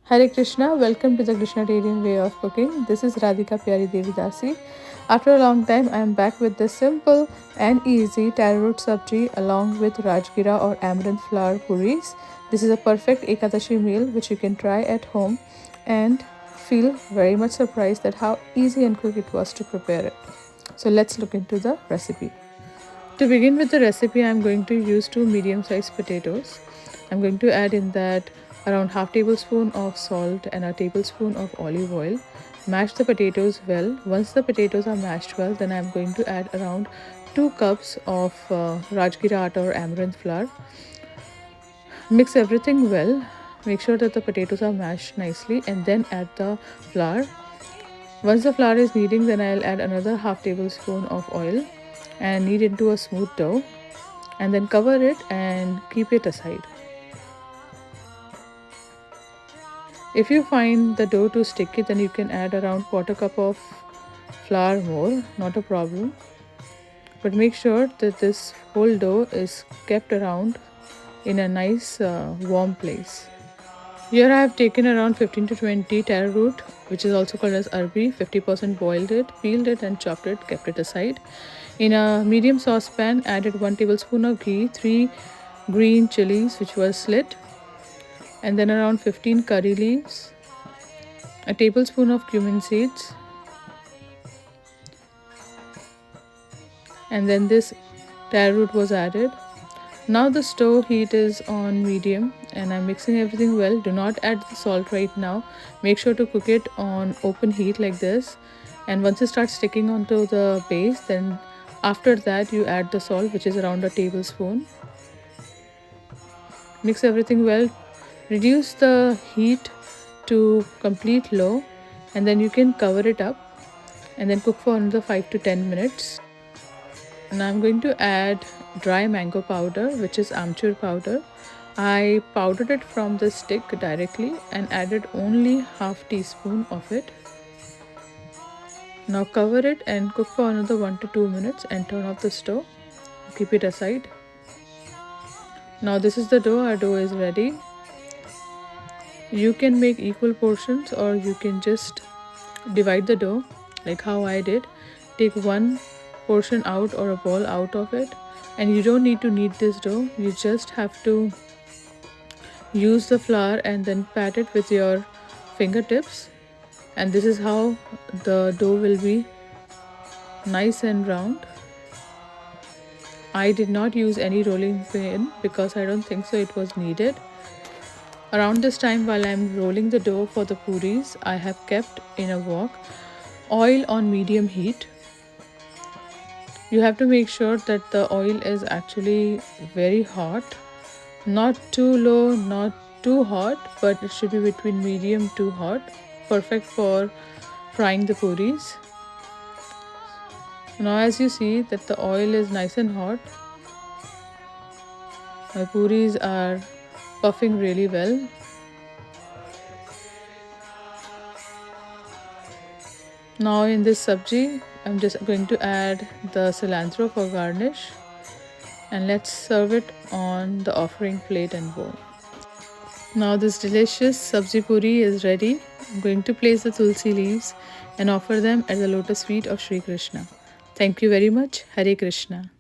Hare Krishna, welcome to the Kṛṣṇatarian way of cooking. This is Radhika Pyari Devidasi. After a long time, I am back with the simple and easy taro root sabji along with rajgira or amaranth flour puris. This is a perfect Ekadashi meal which you can try at home and feel very much surprised at how easy and quick it was to prepare it. So let's look into the recipe. To begin with the recipe, I'm going to use 2 medium-sized potatoes. I'm going to add in that around half tablespoon of salt and a tablespoon of olive oil. Mash the potatoes well. Once the potatoes are mashed well, then I'm going to add around 2 cups of rajgira atta or amaranth flour. Mix everything well. Make sure that the potatoes are mashed nicely and then add the flour. Once the flour is kneading, then I'll add another half tablespoon of oil and knead into a smooth dough, and then cover it and keep it aside. If you find the dough too sticky, then you can add around quarter cup of flour more, not a problem. But make sure that this whole dough is kept around in a nice warm place. Here I have taken around 15 to 20 taro root, which is also called as Arbi. 50% boiled it, peeled it and chopped it, kept it aside. In a medium saucepan, added 1 tablespoon of ghee, 3 green chilies which were slit, and then around 15 curry leaves, a tablespoon of cumin seeds, and then this taro root was added. Now the stove heat is on medium and I'm mixing everything well. Do not add the salt right now. Make sure to cook it on open heat like this, and once it starts sticking onto the base, then after that you add the salt, which is around a tablespoon. Mix everything well. Reduce the heat to complete low, and then you can cover it up and then cook for another 5 to 10 minutes. And I'm going to add dry mango powder, which is amchur powder. I powdered it from the stick directly and added only half teaspoon of it. Now cover it and cook for another 1 to 2 minutes and turn off the stove. Keep it aside. Now this is the dough. Our dough is ready. You can make equal portions or you can just divide the dough like how I did. Take one portion out or a ball out of it, and you don't need to knead this dough. You just have to use the flour and then pat it with your fingertips, and this is how the dough will be nice and round. I did not use any rolling pin because I don't think so it was needed. Around this time, while I am rolling the dough for the puris, I have kept in a wok oil on medium heat. You have to make sure that the oil is actually very hot, not too low, not too hot, but it should be between medium to hot, perfect for frying the puris. Now as you see that the oil is nice and hot, my puris are puffing really well. Now in this sabji, I'm just going to add the cilantro for garnish, and let's serve it on the offering plate and bowl. Now this delicious sabji puri is ready. I'm going to place the tulsi leaves and offer them at the lotus feet of Sri Krishna. Thank you very much. Hare Krishna.